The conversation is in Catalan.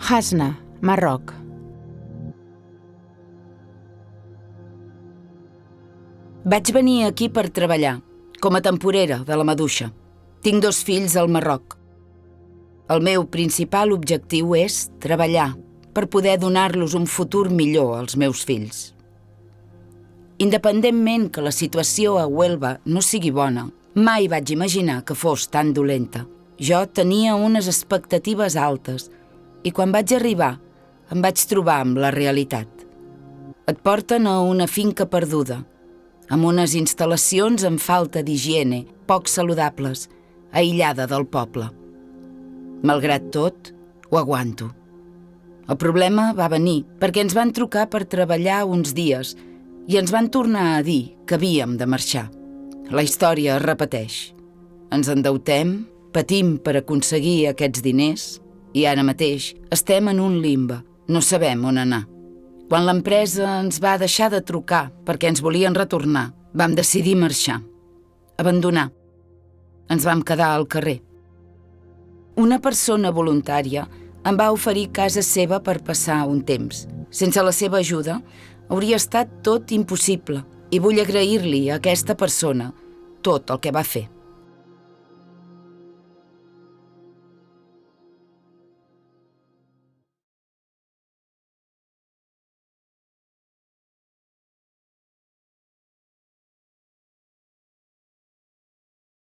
Hasna, Marroc. Vaig venir aquí per treballar, com a temporera de la maduixa. Tinc 2 fills al Marroc. El meu principal objectiu és treballar per poder donar-los un futur millor als meus fills. Independentment que la situació a Huelva no sigui bona, mai vaig imaginar que fos tan dolenta. Jo tenia unes expectatives altes i quan vaig arribar em vaig trobar amb la realitat. Et porten a una finca perduda, amb unes instal·lacions amb falta d'higiene, poc saludables, aïllada del poble. Malgrat tot, ho aguanto. El problema va venir perquè ens van trucar per treballar uns dies i ens van tornar a dir que havíem de marxar. La història es repeteix. Ens endeutem, patim per aconseguir aquests diners i ara mateix estem en un limbe, no sabem on anar. Quan l'empresa ens va deixar de trucar perquè ens volien retornar, vam decidir marxar, abandonar. Ens vam quedar al carrer. Una persona voluntària em va oferir casa seva per passar un temps. Sense la seva ajuda hauria estat tot impossible i vull agrair-li a aquesta persona tot el que va fer.